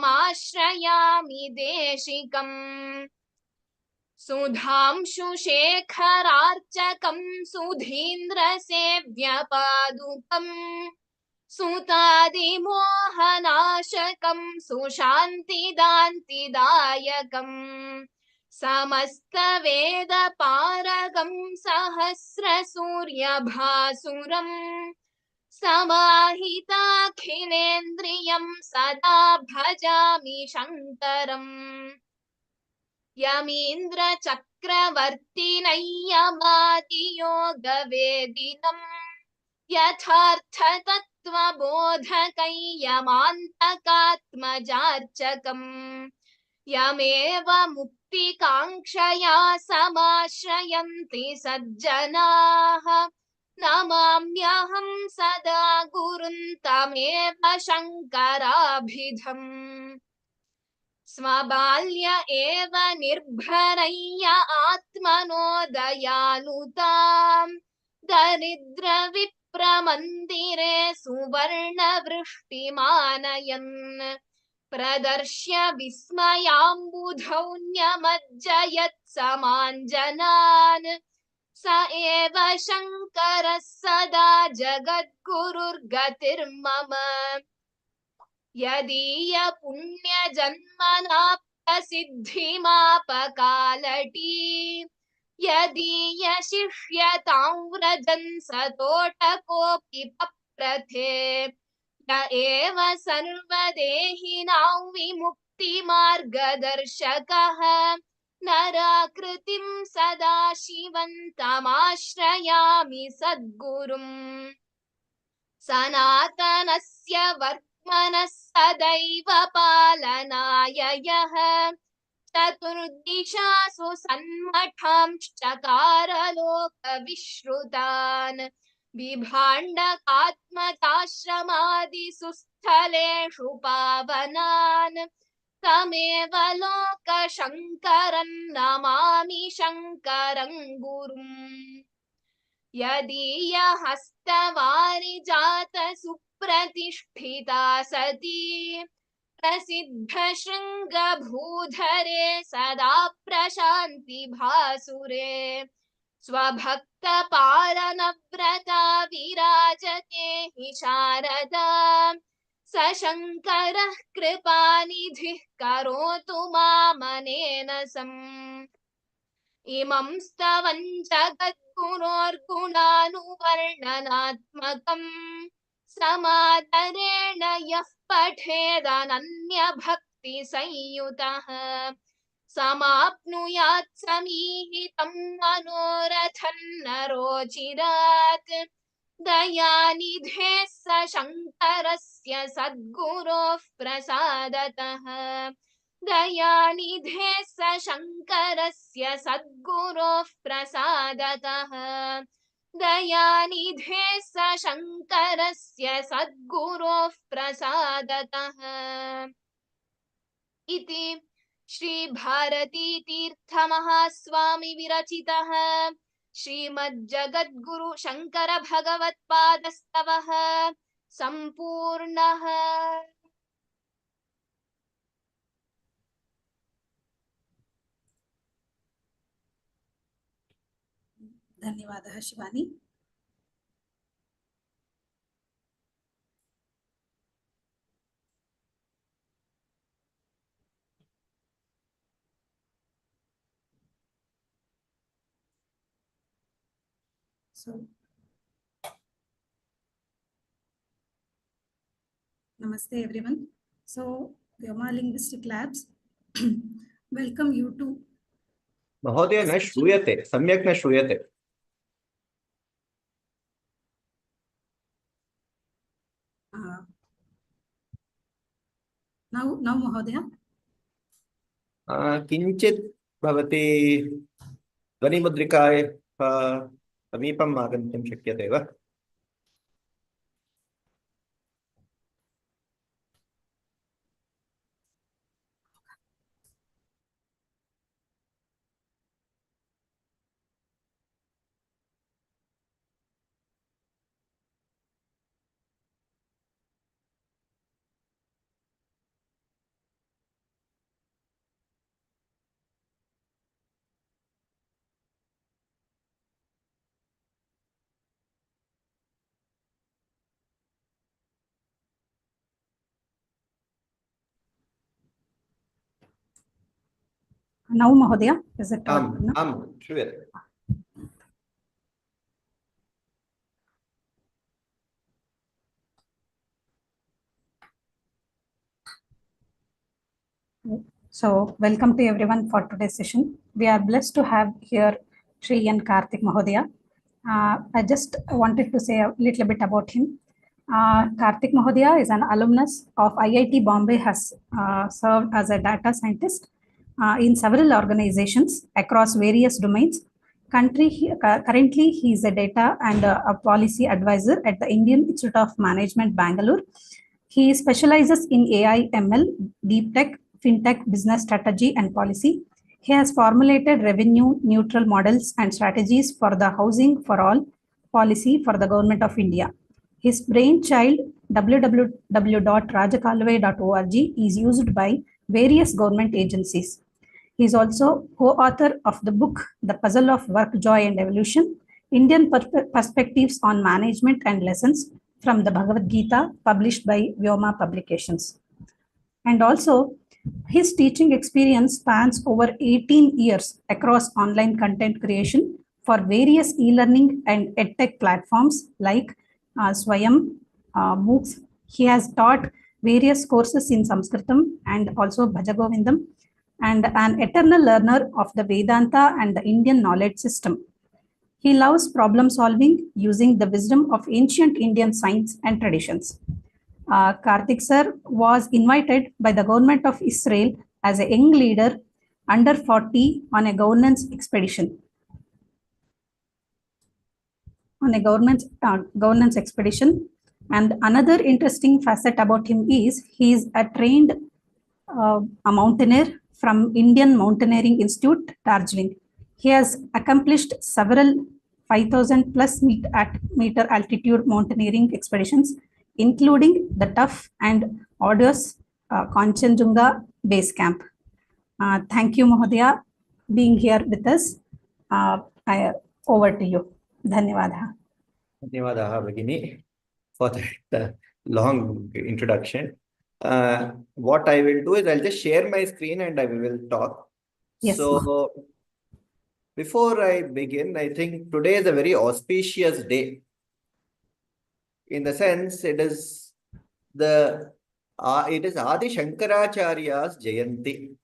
माश्रयामि देशिकम् सुधांशुशेखरार्चकं सुधीन्द्रसेव्यपादुकम् सुतादिमोहनाशकं सुशान्तिदान्तिदायकम् समस्तवेदपारगं सहस्रसूर्यभासुरम् समाहिताखिलेन्द्रियं सदा भजामि शङ्करम् यमीन्द्रचक्रवर्तिनय्यमादियोगवेदिनम् यथार्थतत्त्वबोधकैयमान्तकात्मजार्चकम् यमेव मुक्तिकाङ्क्षया समाश्रयन्ति सज्जनाः नमाम्यहं सदा गुरुं तमेव शङ्कराभिधम् स्वबाल्य एव निर्भरय्य आत्मनो दयालुताम् दरिद्रविप्रमन्दिरे सुवर्णवृष्टिमानयन् प्रदर्श्य विस्मयाम्बुधौ न्यमज्जयत् समाञ्जनान् स एव शङ्करः सदा जगद्गुरुर्गतिर्मम यदीयपुण्यजन्मनाप्तसिद्धिमापकालटी यदीयशिष्यतां व्रजन् सतोटकोऽपि पप्रथे य एव सर्वदेहिनां विमुक्तिमार्गदर्शकः नराकृतिं सदा शिवन्तमाश्रयामि सद्गुरुम् सनातनस्य वर्त्मनः सदैव पालनाय यः चतुर्दिशासु सन्मठांश्चकार लोकविश्रुतान् बिभाण्डकात्मजाश्रमादिषु स्थलेषु पावनान् तमेव लोकशङ्करं नमामि शङ्करं गुरुम् यदीयहस्तवारिजात सुप्रतिष्ठिता सती प्रसिद्धशृङ्गभूधरे सदा प्रशान्ति भासुरे स्वभक्तपालनव्रता विराजते हि शारदा स शङ्करः कृपानिधिः करोतु मामनेन सम् इमं स्तवं जगद्गुरोर्गुणानुवर्णनात्मकम् समादरेण यः पठेदनन्यभक्तिसंयुतः समाप्नुयात् समीहितं मनोरथं नरोचिरात् दयानिधे स शङ्करस्य सद्गुरोः प्रसादतः दयानिधे स शङ्करस्य सद्गुरोः प्रसादतः दयानिधे स शङ्करस्य सद्गुरोः प्रसादतः इति श्री भारती तीर्थ महास्वामी विरचितः श्रीमज्जगद्गुरु शङ्कर भगवत्पादस्तवः सम्पूर्णः। धन्यवादः Shivani. So, namaste everyone. So, Vyoma Linguistic Labs welcome you to. महोदय न श्रूयते, सम्यक् न श्रूयते। Now महोदय किञ्चित् भवती ध्वनिमुद्रिकाय समीपम् आगन्तुं शक्यते वा? Now, Mahodaya, is it audible now? Sure. So, welcome to everyone for today's session. We are blessed to have here Sri and Karthik Mahodaya. I just wanted to say a little bit about him. Karthik Mahodaya is an alumnus of IIT Bombay, has served as a data scientist in several organizations across various domains. Currently, he is a data and a policy advisor at the Indian Institute of Management, Bangalore. He specializes in AI, ML, deep tech, fintech, business strategy, and policy. He has formulated revenue neutral models and strategies for the Housing for All policy for the Government of India. His brainchild, www.rajakalve.org, is used by various government agencies. He is also co-author of the book, The Puzzle of Work, Joy and Evolution, Indian Perspectives on Management and Lessons from the Bhagavad Gita, published by Vyoma Publications. And also, his teaching experience spans over 18 years across online content creation for various e-learning and edtech platforms like Swayam, MOOCs. He has taught various courses in Sanskritam and also Bhajagovindam, and an eternal learner of the Vedanta and the Indian knowledge system. He loves problem solving using the wisdom of ancient Indian science and traditions. Karthik sir was invited by the government of Israel as a young leader under 40 on a governance expedition. And another interesting facet about him is he is a trained a mountaineer from Indian Mountaineering Institute, Darjeeling. He has accomplished several 5,000 plus meter altitude mountaineering expeditions, including the tough and arduous Kanchenjunga base camp. Thank you, Mahodaya, being here with us. Over to you. Dhanyavada. Dhanyavada, Bhagini, for that long introduction. What I will do is I'll just share my screen and I will talk. Yes, so, before I begin, I think today is a very auspicious day. In the sense, it is Adi Shankaracharya's Jayanti.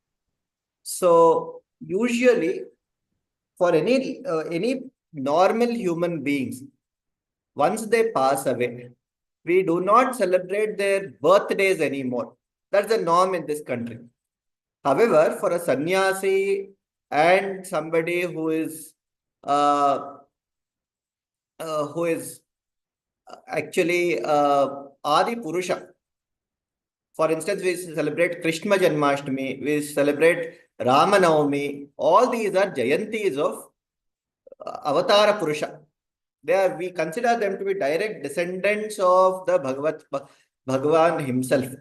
So, usually, for any normal human beings, once they pass away, we do not celebrate their birthdays anymore. That's the norm in this country. However, for a sannyasi and somebody who is actually Adi Purusha, for instance, we celebrate Krishna Janmashtami, we celebrate Ramanavami. All these are Jayantis of Avatara Purusha. We consider them to be direct descendants of the Bhagavan himself.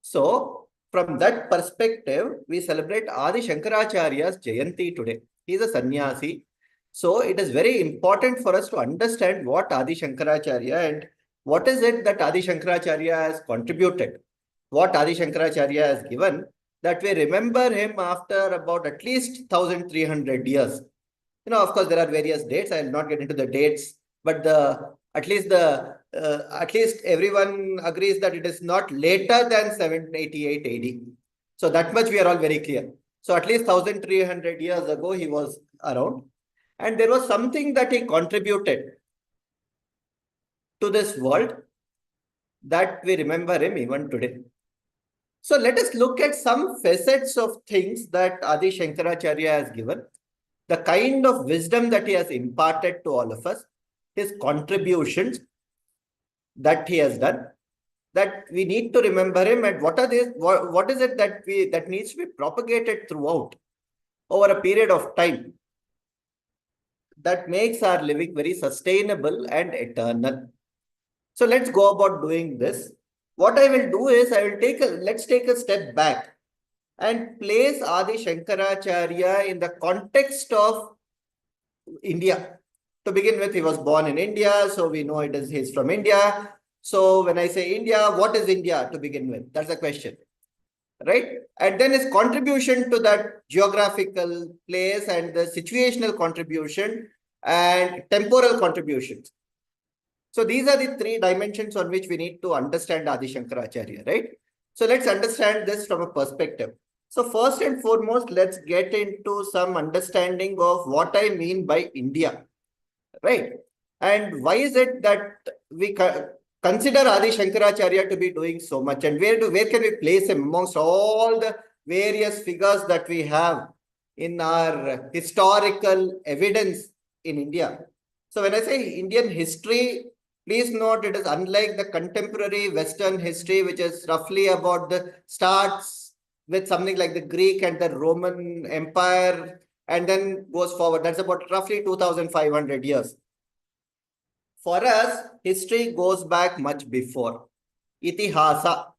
So, from that perspective, we celebrate Adi Shankaracharya's Jayanti today. He is a sannyasi. So, it is very important for us to understand what Adi Shankaracharya and what is it that Adi Shankaracharya has contributed, what Adi Shankaracharya has given, that we remember him after about at least 1,300 years. Of course, there are various dates. I will not get into the dates, but at least everyone agrees that it is not later than 788 AD. So that much we are all very clear. So at least 1,300 years ago, he was around. And there was something that he contributed to this world that we remember him even today. So let us look at some facets of things that Adi Shankaracharya has given, the kind of wisdom that he has imparted to all of us, his contributions that he has done, that we need to remember him, and what is it that needs to be propagated throughout over a period of time that makes our living very sustainable and eternal. So let's go about doing this. What I will do is let's take a step back and place Adi Shankaracharya in the context of India. To begin with, he was born in India, so we know he's from India. So when I say India, what is India to begin with? That's the question. right? And then his contribution to that geographical place and the situational contribution and temporal contributions. So these are the three dimensions on which we need to understand Adi Shankaracharya, right? So let's understand this from a perspective. So first and foremost, let's get into some understanding of what I mean by India, right? And why is it that we consider Adi Shankaracharya to be doing so much, and where can we place him amongst all the various figures that we have in our historical evidence in India? So when I say Indian history, please note it is unlike the contemporary Western history, which is roughly about the starts with something like the Greek and the Roman Empire and then goes forward. That's about roughly 2,500 years. For us, history goes back much before. Itihasa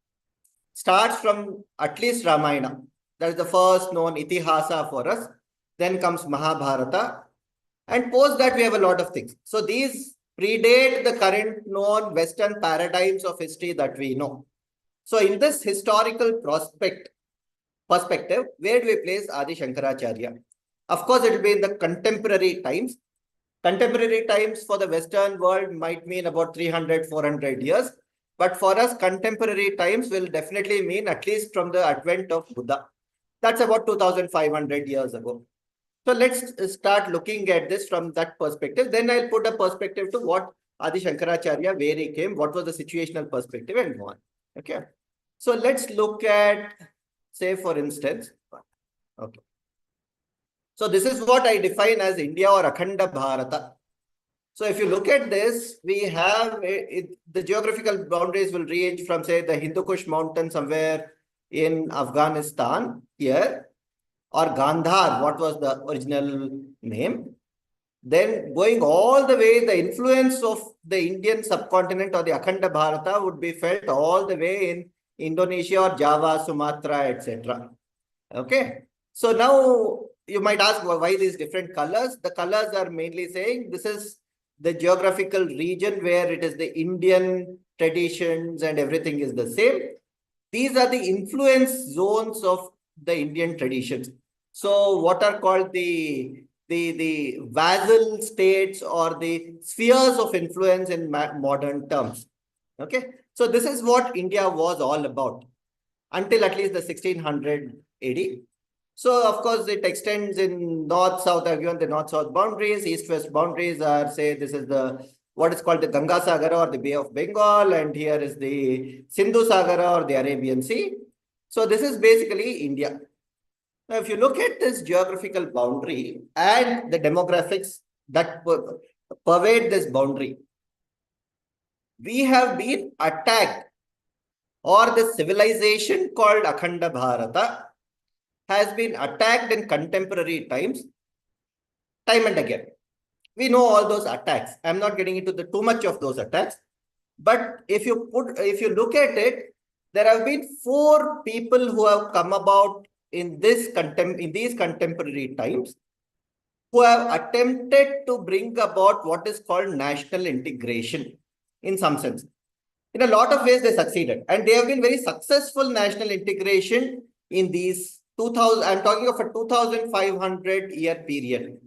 starts from at least Ramayana. That is the first known Itihasa for us. Then comes Mahabharata. And post that, we have a lot of things. So these predate the current known Western paradigms of history that we know. So in this historical perspective, where do we place Adi Shankaracharya? Of course, it will be in the contemporary times. Contemporary times for the Western world might mean about 300, 400 years. But for us, contemporary times will definitely mean at least from the advent of Buddha. That's about 2,500 years ago. So let's start looking at this from that perspective. Then I'll put a perspective to what Adi Shankaracharya, where he came, what was the situational perspective and so on. Okay. So let's look at, say, for instance, okay. So this is what I define as India or Akhanda Bharata. So if you look at this, we have the geographical boundaries will range from, say, the Hindu Kush mountain somewhere in Afghanistan here, or Gandhar, what was the original name. Then going all the way, the influence of the Indian subcontinent or the Akhanda Bharata would be felt all the way in Indonesia or Java, Sumatra, etc. Okay. So now you might ask, well, why these different colors? The colors are mainly saying this is the geographical region where it is the Indian traditions and everything is the same. These are the influence zones of the Indian traditions. So what are called the vassal states or the spheres of influence in modern terms. Okay. So this is what India was all about until at least the 1600 AD. So, of course, it extends in north-south. I've given the north-south boundaries. East-west boundaries are, say, this is the what is called the Ganga Sagara or the Bay of Bengal. And here is the Sindhu Sagara or the Arabian Sea. So, this is basically India. Now, if you look at this geographical boundary and the demographics that pervade this boundary, we have been attacked, or the civilization called Akhanda Bharata has been attacked in contemporary times, time and again. We know all those attacks. I'm not getting into too much of those attacks. But if you look at it, there have been 4 people who have come about in these contemporary times who have attempted to bring about what is called national integration in some sense. In a lot of ways, they succeeded. And they have been very successful national integration in these 2000, I'm talking of a 2,500 year period.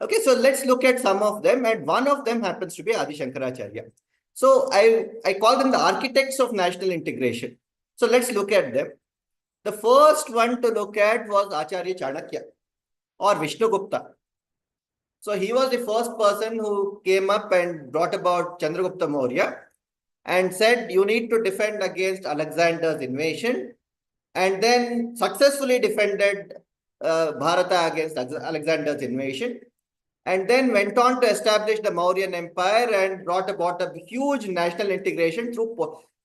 Okay, so let's look at some of them. And one of them happens to be Adi Shankaracharya. So I call them the architects of national integration. So let's look at them. The first one to look at was Acharya Chanakya or Vishnugupta. So he was the first person who came up and brought about Chandragupta Maurya and said, you need to defend against Alexander's invasion, and then successfully defended Bharata against Alexander's invasion, and then went on to establish the Mauryan Empire and brought about a huge national integration through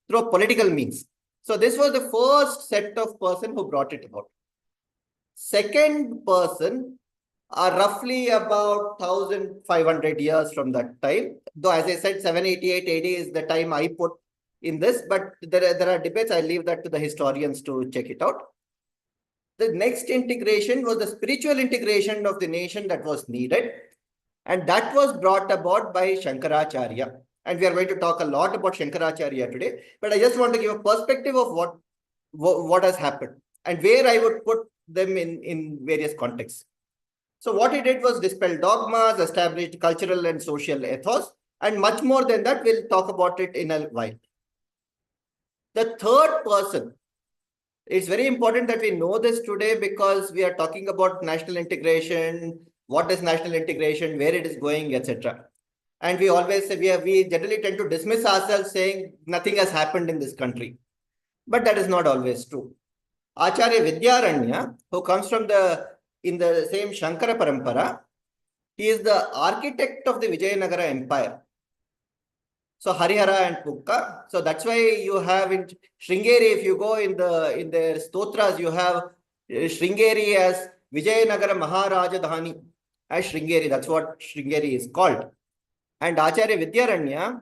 political means. So this was the first set of person who brought it about. Second person are roughly about 1,500 years from that time. Though, as I said, 788 AD is the time I put in this, but there are debates. I leave that to the historians to check it out. The next integration was the spiritual integration of the nation that was needed. And that was brought about by Shankaracharya. And we are going to talk a lot about Shankaracharya today. But I just want to give a perspective of what has happened. and where I would put them in various contexts. So what he did was dispel dogmas, established cultural and social ethos, and much more than that. We'll talk about it in a while. The third person, it's very important that we know this today because we are talking about national integration, what is national integration, where it is going, etc. And we always say, we generally tend to dismiss ourselves saying nothing has happened in this country. But that is not always true. Acharya Vidyaranya, who comes from in the same Shankara Parampara, he is the architect of the Vijayanagara Empire. So Harihara and Pukka. So that's why you have in Sringeri, if you go in their stotras, you have Sringeri as Vijayanagara Maharaja Dhani as Sringeri. That's what Sringeri is called. And Acharya Vidyaranya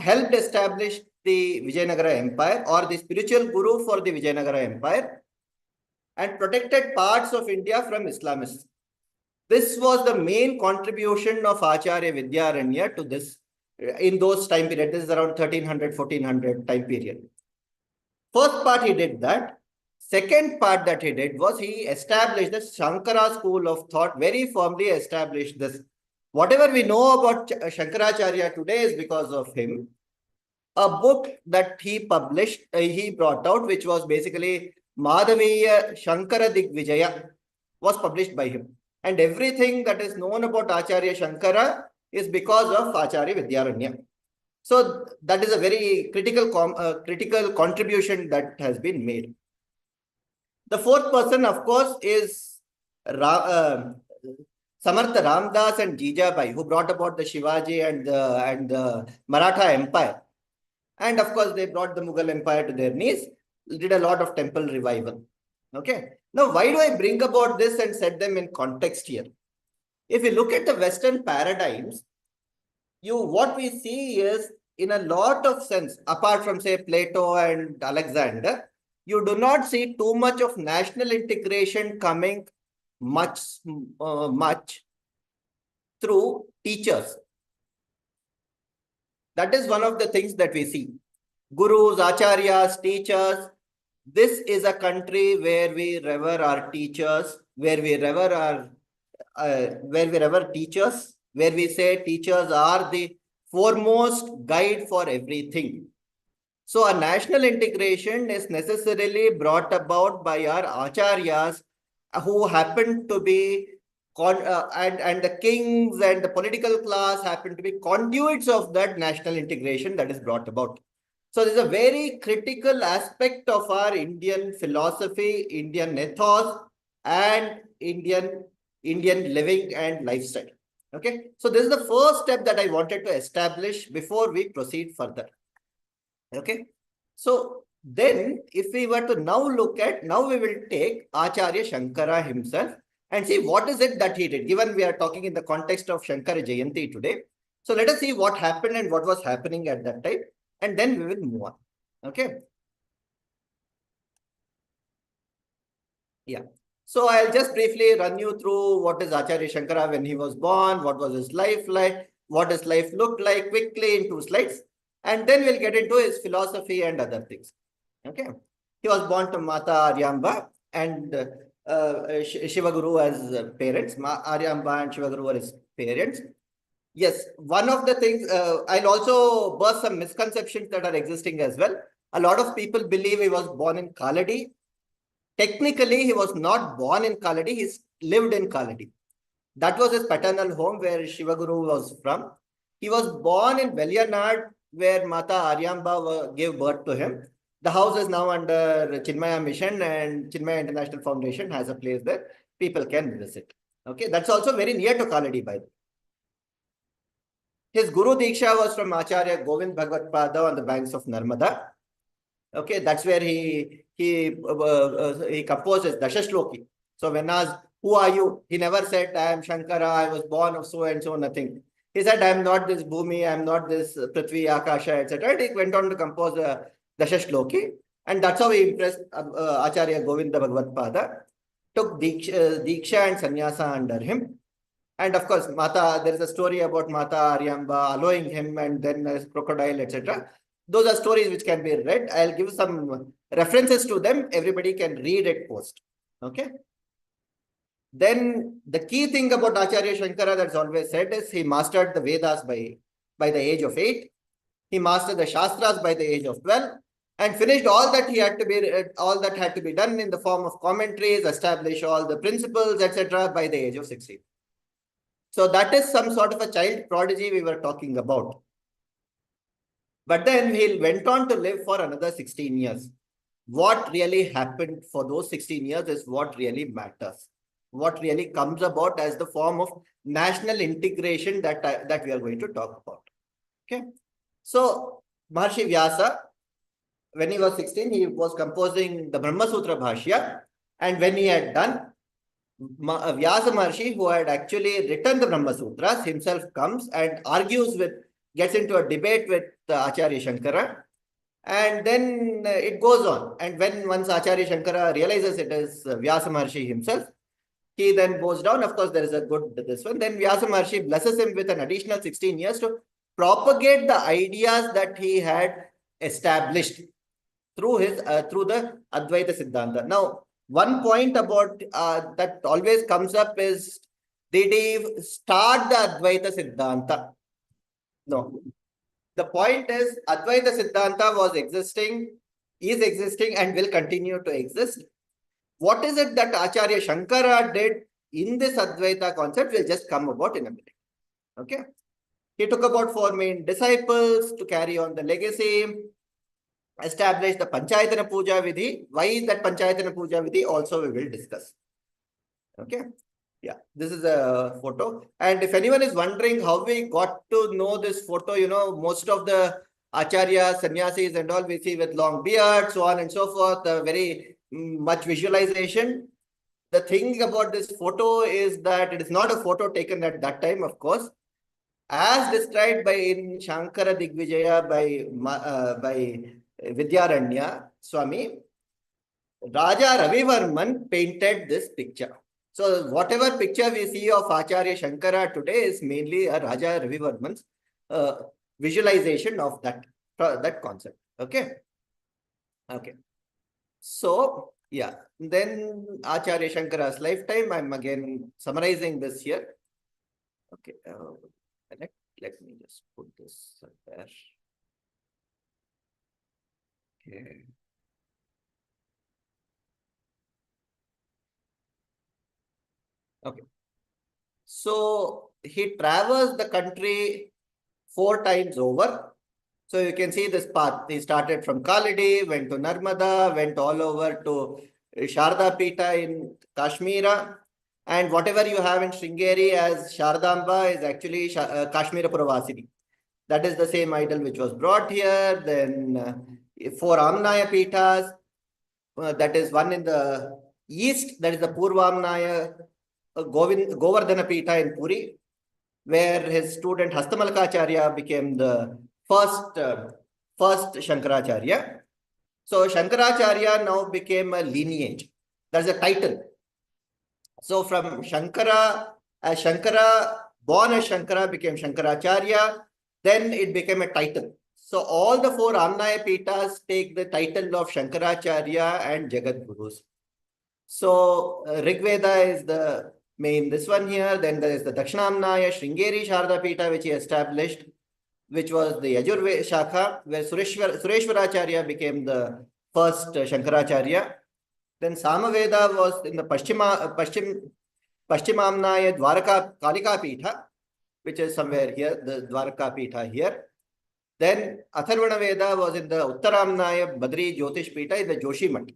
helped establish the Vijayanagara Empire, or the spiritual guru for the Vijayanagara Empire, and protected parts of India from Islamists. This was the main contribution of Acharya Vidyaranya to this in those time period. This is around 1300, 1400 time period. First part he did that. Second part that he did was he established the Shankara school of thought, very firmly established this. Whatever we know about Shankaracharya today is because of him. A book that he published, he brought out, which was basically Madhaviya Shankara Digvijaya, was published by him. And everything that is known about Acharya Shankara is because of Acharya Vidyaranya. So that is a very critical contribution that has been made. The fourth person, of course, is Samartha Ramdas and Jijabai, who brought about the Shivaji and the Maratha Empire. And of course, they brought the Mughal Empire to their knees, did a lot of temple revival. Okay. Now, why do I bring about this and set them in context here? If you look at the Western paradigms, what we see is, in a lot of sense, apart from say Plato and Alexander, you do not see too much of national integration coming much through teachers. That is one of the things that we see. Gurus, acharyas, teachers. This is a country where we revere our teachers, where we revere teachers, where we say teachers are the foremost guide for everything. So a national integration is necessarily brought about by our acharyas, who happen to be and the kings and the political class happen to be conduits of that national integration that is brought about. So this is a very critical aspect of our Indian philosophy, Indian ethos, and Indian living and lifestyle. Okay, so this is the first step that I wanted to establish before we proceed further. Okay, so then if we were to now we will take Acharya Shankara himself and see what is it that he did, given we are talking in the context of Shankara Jayanti today. So let us see what happened and what was happening at that time, and then we will move on. Okay. Yeah. So I'll just briefly run you through what is Acharya Shankara when he was born, what was his life like, what his life looked like, quickly in 2 slides. And then we'll get into his philosophy and other things. Okay. He was born to Mata Aryamba and Shivaguru as parents. Aryamba and Shivaguru were his parents. Yes, one of the things, I'll also burst some misconceptions that are existing as well. A lot of people believe he was born in Kaladi. Technically, he was not born in Kaladi, he lived in Kaladi. That was his paternal home where Shivaguru was from. He was born in Velyanad, where Mata Aryamba gave birth to him. The house is now under Chinmaya Mission, and Chinmaya International Foundation has a place there. People can visit. Okay, that's also very near to Kaladi, by the way. His Guru Diksha was from Acharya Govind Bhagavad Pada on the banks of Narmada. Okay, that's where he composed his Dashashloki. So when asked, who are you? He never said, I am Shankara, I was born of so and so, nothing. He said, I am not this Bhumi, I am not this Prithvi, Akasha, etc. He went on to compose Dashashloki, and that's how he impressed Acharya Govinda Bhagavad Pada, took Diksha and Sannyasa under him. And of course, there is a story about Mata Aryamba allowing him and then a crocodile, etc. those are stories which can be read. I'll give some references to them. Everybody can read it post. Okay. Then the key thing about Acharya Shankara that's always said is he mastered the Vedas by the age of 8. He mastered the Shastras by the age of 12 and finished all that had to be done in the form of commentaries, establish all the principles, etc. by the age of 16. So that is some sort of a child prodigy we were talking about. But then he went on to live for another 16 years. What really happened for those 16 years is what really matters. What really comes about as the form of national integration that we are going to talk about. Okay. So Maharshi Vyasa, when he was 16, he was composing the Brahma Sutra Bhashya. And when he had done, Vyasa Maharshi, who had actually written the Brahma Sutras, himself comes and gets into a debate with Acharya Shankara. And then it goes on. And once Acharya Shankara realizes it is Vyasa Maharshi himself, he then goes down. Of course, there is a good this one. Then Vyasa Maharshi blesses him with an additional 16 years to propagate the ideas that he had established through the Advaita Siddhanta. Now, one point about that always comes up is, did he start the Advaita Siddhanta? No. The point is, Advaita Siddhanta is existing and will continue to exist. What is it that Acharya Shankara did in this Advaita concept will just come about in a minute. Okay. He took about 4 main disciples to carry on the legacy, established the Panchayatana Puja Vidhi. Why is that Panchayatana Puja Vidhi? Also we will discuss. Okay. Yeah, this is a photo. And if anyone is wondering how we got to know this photo, most of the Acharya, sannyasis and all we see with long beards, so on and so forth, very much visualization. The thing about this photo is that it is not a photo taken at that time, of course. As described in Shankara Digvijaya by Vidyaranya Swami, Raja Ravivarman painted this picture. So whatever picture we see of Acharya Shankara today is mainly a Raja Ravivarman's visualization of that concept. Okay. Okay. So yeah, then Acharya Shankara's lifetime. I'm again summarizing this here. Okay. Let me just put this there. Okay. Okay. So he traversed the country 4 times over. So you can see this path. He started from Kalidi, went to Narmada, went all over to Sharda Pita in Kashmira. And whatever you have in Sringeri as Shardamba is actually Kashmira Puravasini. That is the same idol which was brought here. Then 4 Amnaya Pitas. That is one in the east. That is the Purvamnaya Govardhana Pita in Puri, where his student Hastamalkacharya became the first Shankaracharya. So Shankaracharya now became a lineage. That's a title. So from Shankara, born as Shankara became Shankaracharya, then it became a title. So all the 4 Amnaya Pitas take the title of Shankaracharya and Jagat Gurus. So Rigveda is the main, this one here. Then there is the Dakshinamnaya Sringeri Sharda Pita, which he established, which was the Yajurveda Shakha, where Sureshwaracharya became the first Shankaracharya. Then Samaveda was in the Paschimamnaya Dwaraka Kalika Pita, which is somewhere here, the Dwaraka Pita here. Then Atharvana Veda was in the Uttaramnaya Badri Jyotish Pita in the Joshimat.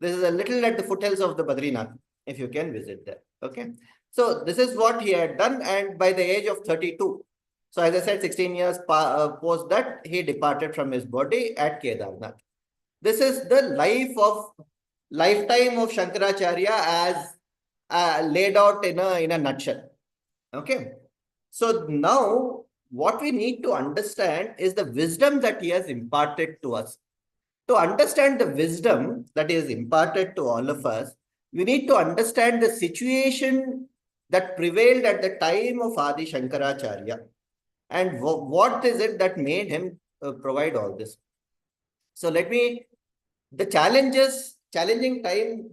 This is a little at the foothills of the Badrinath, if you can visit there. Okay. So this is what he had done, and by the age of 32. So as I said, 16 years post that, he departed from his body at Kedarnath. This is the lifetime of Shankaracharya as laid out in a nutshell. Okay. So now what we need to understand is the wisdom that he has imparted to us. To understand the wisdom that is imparted to all of us, we need to understand the situation that prevailed at the time of Adi Shankaracharya. And what is it that made him provide all this. So the challenging time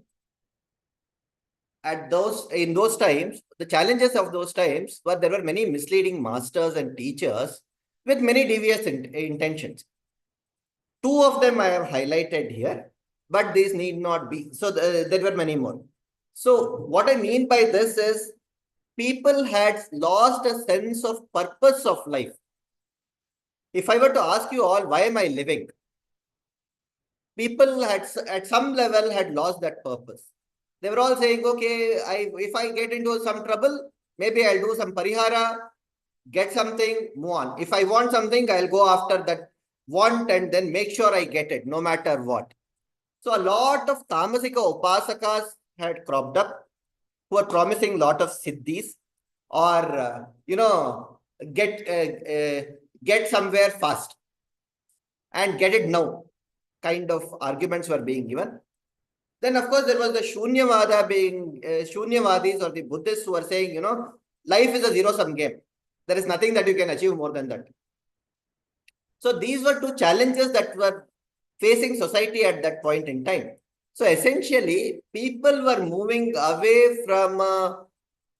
in those times, the challenges of those times were there were many misleading masters and teachers with many devious intentions. Two of them I have highlighted here, but these need not be. So there were many more. So what I mean by this is people had lost a sense of purpose of life. If I were to ask you all, why am I living? People had at some level had lost that purpose. They were all saying, okay, if I get into some trouble, maybe I'll do some parihara, get something, move on. If I want something, I'll go after that want and then make sure I get it, no matter what. So a lot of tamasika upasakas had cropped up who are promising a lot of siddhis or, get somewhere fast and get it now kind of arguments were being given. Then, of course, there was the Shunyavadis or the Buddhists who were saying, life is a zero-sum game. There is nothing that you can achieve more than that. So these were two challenges that were facing society at that point in time. So essentially, people were moving away from a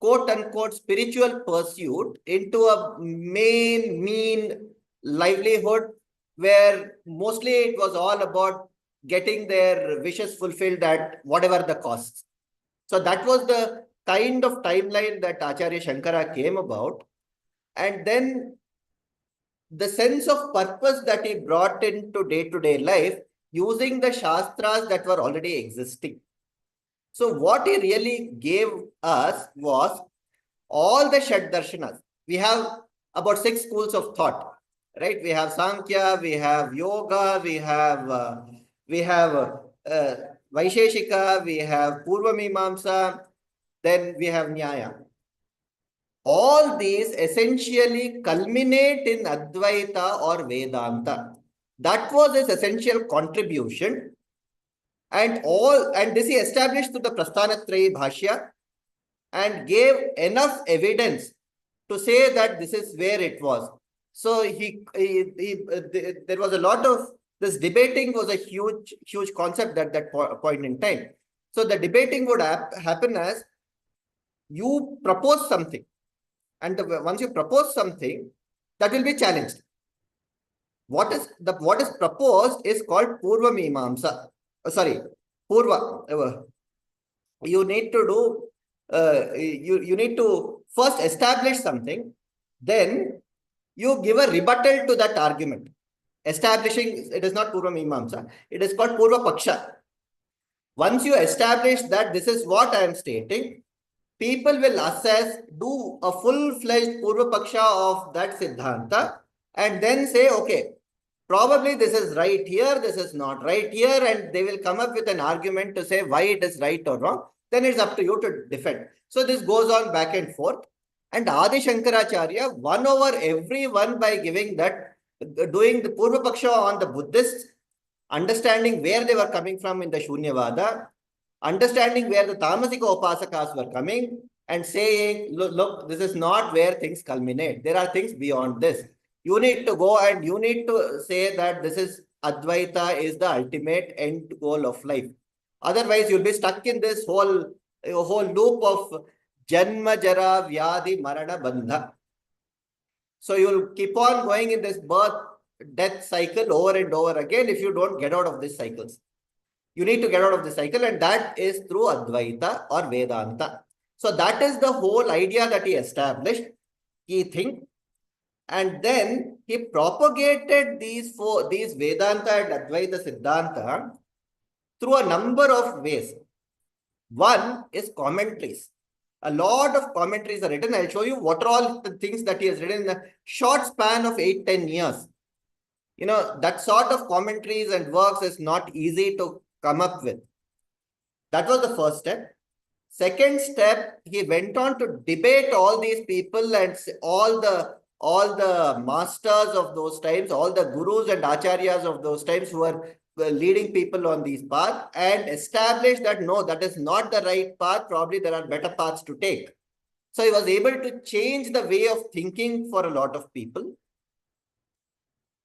quote-unquote spiritual pursuit into a mean livelihood where mostly it was all about getting their wishes fulfilled at whatever the costs. So that was the kind of timeline that Acharya Shankara came about. And then the sense of purpose that he brought into day-to-day life using the Shastras that were already existing. So what he really gave us was all the Shat Darshanas. We have about 6 schools of thought, right? We have Sankhya, we have Yoga, we have Vaisheshika, we have Purva Mimamsa, then we have Nyaya. All these essentially culminate in Advaita or Vedanta. That was his essential contribution. And this he established through the Prasthanatrayi Bhashya and gave enough evidence to say that this is where it was. So there was a lot of this debating was a huge concept at that point in time. So the debating would happen as you propose something, and once you propose something, that will be challenged. What is proposed is called Purva Mimamsa. Purva. You need to do. You need to first establish something, then you give a rebuttal to that argument. Establishing, it is not Purva Mimamsa, it is called Purva Paksha. Once you establish that this is what I am stating, people will assess, do a full-fledged Purva Paksha of that Siddhanta and then say, okay, probably this is right here, this is not right here, and they will come up with an argument to say why it is right or wrong. Then it's up to you to defend. So this goes on back and forth. And Adi Shankaracharya won over everyone by doing the Purva Paksha on the Buddhists, understanding where they were coming from in the Shunyavada, understanding where the Tamasika Upasakas were coming, and saying, look, this is not where things culminate. There are things beyond this. You need to go and you need to say that this is Advaita is the ultimate end goal of life. Otherwise, you'll be stuck in this whole loop of Janma, Jara, Vyadhi, Marana, Bandha. So you'll keep on going in this birth, death cycle over and over again if you don't get out of these cycles. You need to get out of the cycle, and that is through Advaita or Vedanta. So that is the whole idea that he established, key thing. And then he propagated these Vedanta and Advaita Siddhanta through a number of ways. One is commentaries. A lot of commentaries are written. I'll show you what are all the things that he has written in a short span of 8-10 years. That sort of commentaries and works is not easy to come up with. That was the first step. Second step, he went on to debate all these people and all the masters of those times, all the gurus and acharyas of those times who were leading people on these paths, and establish that no, that is not the right path. Probably there are better paths to take. So he was able to change the way of thinking for a lot of people.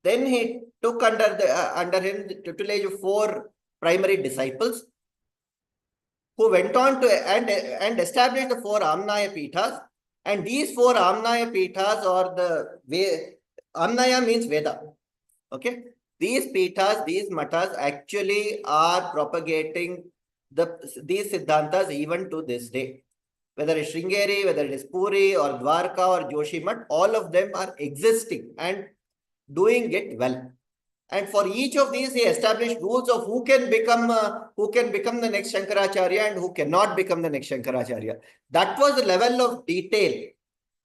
Then he took under him the tutelage of 4 primary disciples who went on to and established the 4 Amnaya Pithas. And these 4 Amnaya Pithas are Amnaya means Veda. Okay. These Pithas, these Mathas actually are propagating these Siddhantas even to this day. Whether it's Sringeri, whether it is Puri or Dwarka or Joshimath, all of them are existing and doing it well. And for each of these, he established rules of who can become the next Shankaracharya and who cannot become the next Shankaracharya. That was the level of detail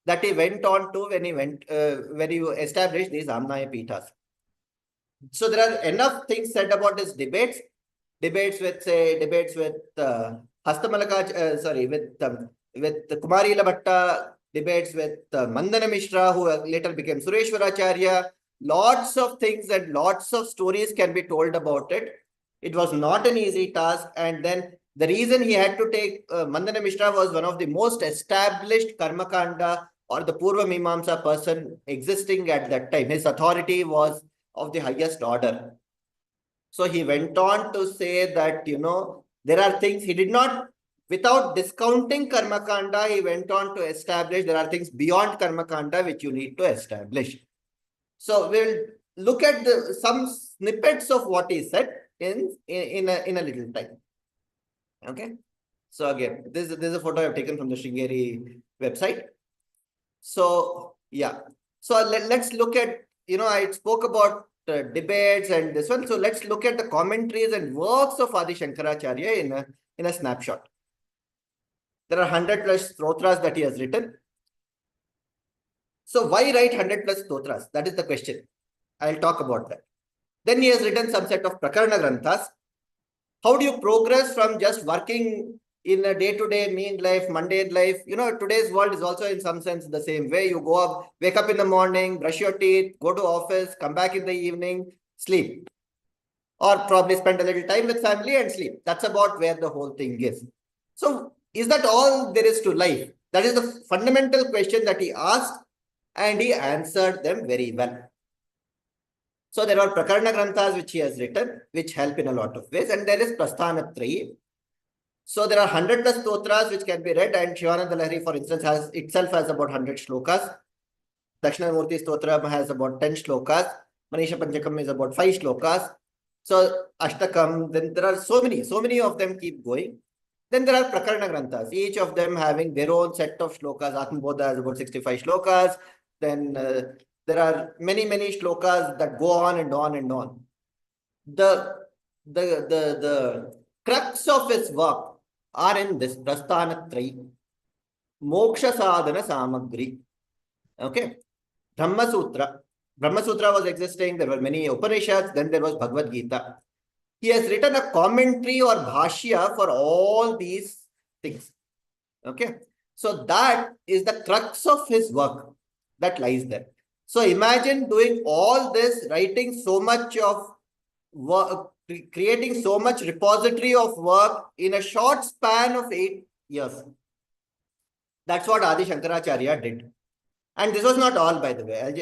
that he went on to when he established these Amnaya Pithas. So there are enough things said about his debates with Hastamalaka, with Kumari Bhatta, debates with Mandana Mishra, who later became Sureshwaracharya. Lots of things and lots of stories can be told about it. It was not an easy task. And then the reason he had to take Mandana Mishra was one of the most established Karmakanda or the Purva Mimamsa person existing at that time. His authority was of the highest order. So he went on to say that, there are things he did not, without discounting Karmakanda, he went on to establish there are things beyond Karmakanda which you need to establish. So we'll look at some snippets of what he said in a little time. Okay. So again, this is a photo I've taken from the Sringeri website. So yeah. So let's look at, I spoke about debates and this one. So let's look at the commentaries and works of Adi Shankaracharya in a snapshot. There are 100 plus stotras that he has written. So why write 100 plus stotras? That is the question. I'll talk about that. Then he has written some set of Prakarana Granthas. How do you progress from just working in a day-to-day mean life, mundane life? Today's world is also in some sense the same way. You go up, wake up in the morning, brush your teeth, go to office, come back in the evening, sleep. Or probably spend a little time with family and sleep. That's about where the whole thing is. So is that all there is to life? That is the fundamental question that he asked, and he answered them very well. So there are Prakarana Granthas which he has written, which help in a lot of ways. And there is Prasthanatrayi. So there are 100 plus stotras which can be read, and Shivananda Lahiri, for instance, has about 100 shlokas. Dakshinamurti Stotra has about 10 shlokas. Manisha Panchakam is about 5 shlokas. So Ashtakam, then there are so many of them keep going. Then there are Prakarana Granthas, each of them having their own set of shlokas. Atmabodha has about 65 shlokas. Then there are many shlokas that go on and on and on. The crux of his work are in this Prasthanatrayi, Moksha Sadhana Samagri. Okay. Brahma Sutra was existing. There were many Upanishads. Then there was Bhagavad Gita. He has written a commentary or bhashya for all these things. Okay. So that is the crux of his work that lies there. So imagine doing all this, writing so much of work, creating so much repository of work in a short span of 8 years. That's what Adi Shankaracharya did. And this was not all, by the way.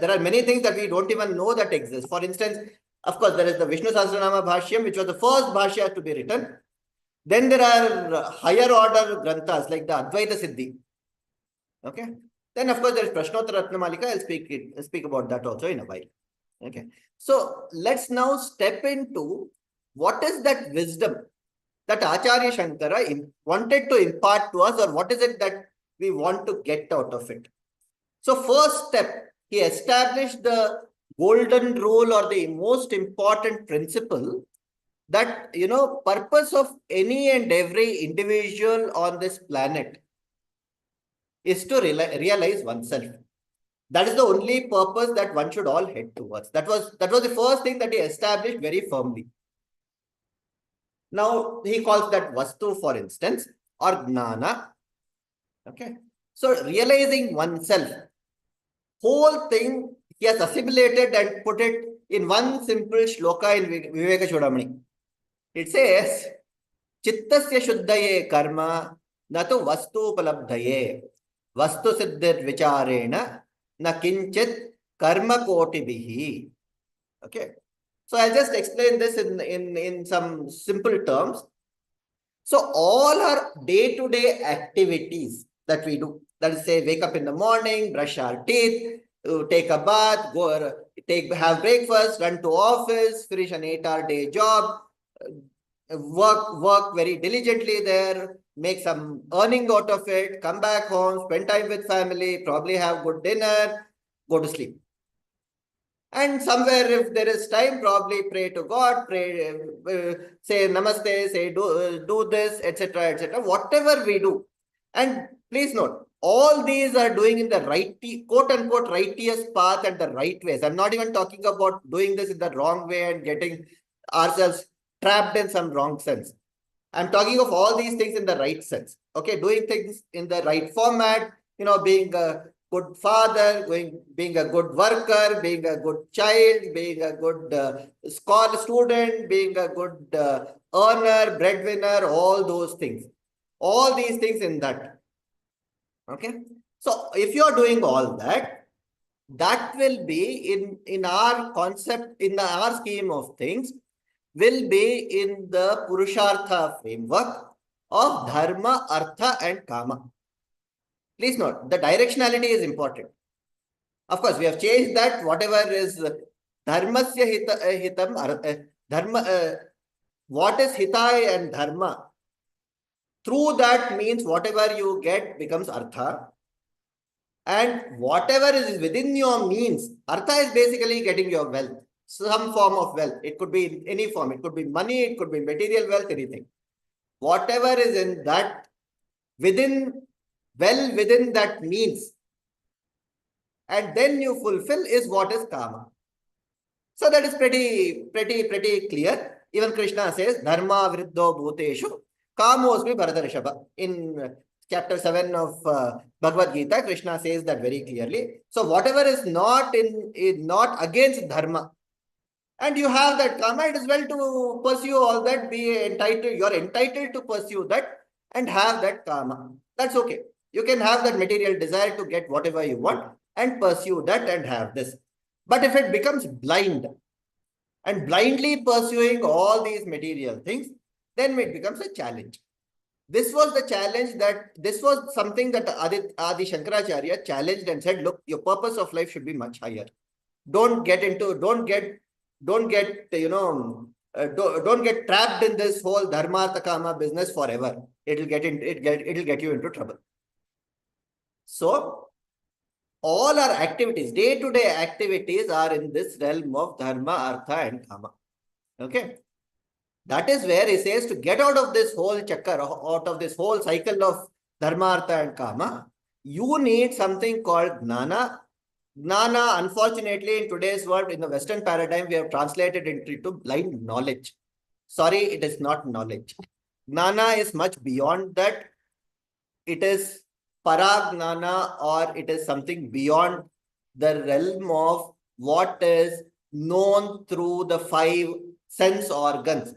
There are many things that we don't even know that exist. For instance, of course, there is the Vishnu Sahasranama Bhashyam, which was the first bhashya to be written. Then there are higher order granthas like the Advaita Siddhi. Okay. Then, of course, there is Prashnottara Ratnamalika. I'll speak about that also in a while. Okay. So let's now step into what is that wisdom that Acharya Shankara wanted to impart to us, or what is it that we want to get out of it. So first step, he established the golden rule or the most important principle that, purpose of any and every individual on this planet is to realize oneself. That is the only purpose that one should all head towards. That was the first thing that he established very firmly. Now, he calls that Vastu, for instance, or Gnana. Okay. So realizing oneself, whole thing he has assimilated and put it in one simple shloka in Viveka Chudamani. It says, Chittasya Shuddhaye Karma Natu Vastu Palabdhaye Vastu Siddhir Vicharena Na Kinchit Karma Koti Bihi. Okay. So I'll just explain this in some simple terms. So all our day-to-day activities that we do, that is say wake up in the morning, brush our teeth, take a bath, have breakfast, run to office, finish an 8-hour day job, work very diligently there, make some earning out of it, come back home, spend time with family, probably have good dinner, go to sleep. And somewhere, if there is time, probably pray to God, say namaste, say do this, etc., etc. Whatever we do, and please note, all these are doing in the right, quote unquote, righteous path and the right ways. I'm not even talking about doing this in the wrong way and getting ourselves trapped in some wrong sense. I'm talking of all these things in the right sense. Okay, doing things in the right format. Being a good father, being a good worker, being a good child, being a good scholar student, being a good earner, breadwinner, all those things. All these things in that. Okay. So if you're doing all that, that will be in our concept, in our scheme of things, will be in the Purushartha framework of Dharma, Artha and Kama. Please note, the directionality is important. Of course, we have changed that. Whatever is Dharmasya hitam, Dharma, what is Hitai and Dharma? Through that means whatever you get becomes Artha. And whatever is within your means, Artha is basically getting your wealth, some form of wealth. It could be in any form. It could be money, it could be material wealth, anything. Whatever is in that, within that means, and then you fulfill, is what is Kama. So that is pretty clear. Even Krishna says, Dharma vriddho bhuteshu, kamosmi bharatarishaba. In chapter 7 of Bhagavad Gita, Krishna says that very clearly. So whatever is not not against Dharma, and you have that karma, it is well to pursue all that, you're entitled to pursue that and have that karma. That's okay. You can have that material desire to get whatever you want and pursue that and have this. But if it becomes blind and blindly pursuing all these material things, then it becomes a challenge. This was the challenge this was something that Adi Shankaracharya challenged and said, look, your purpose of life should be much higher. Don't get trapped in this whole dharma kama business forever. It'll get you into trouble. So all our activities, day-to-day activities, are in this realm of dharma, artha and kama. Okay. That is where he says, to get out of this whole chakra, out of this whole cycle of dharma, artha and kama, you need something called gnana. Gnana, unfortunately, in today's world, in the Western paradigm, we have translated it into blind knowledge. Sorry, it is not knowledge. Gnana is much beyond that. It is paragnana, or it is something beyond the realm of what is known through the 5 sense organs.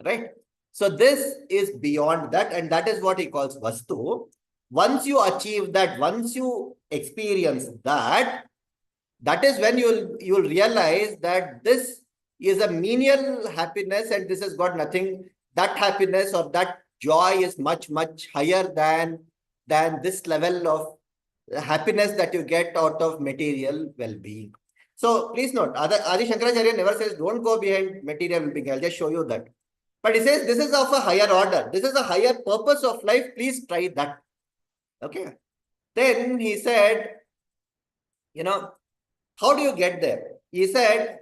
Right? So this is beyond that, and that is what he calls Vastu. Once you achieve that, once you experience that, that is when you'll realize that this is a menial happiness and this has got nothing. That happiness or that joy is much higher than this level of happiness that you get out of material well-being. So please note, Adi Shankaracharya never says don't go behind material well-being. I'll just show you that. But he says this is of a higher order. This is a higher purpose of life. Please try that. Okay. Then he said, how do you get there? He said,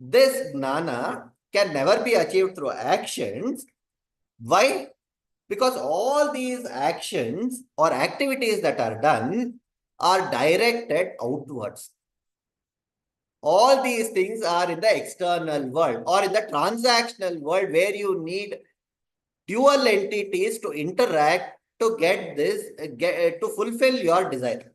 this gnana can never be achieved through actions. Why? Because all these actions or activities that are done are directed outwards. All these things are in the external world or in the transactional world, where you need dual entities to interact to get this, to fulfill your desire.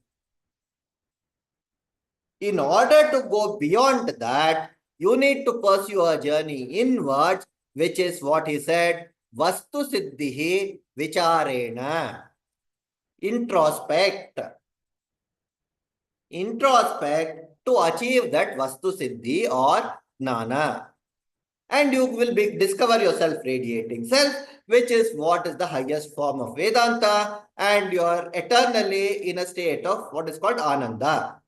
In order to go beyond that, you need to pursue a journey inwards, which is what he said, Vastu Siddhihi Vicharena. Introspect. Introspect to achieve that Vastu Siddhi or Jnana. And you will discover yourself radiating self, which is what is the highest form of Vedanta, and you are eternally in a state of what is called Ananda.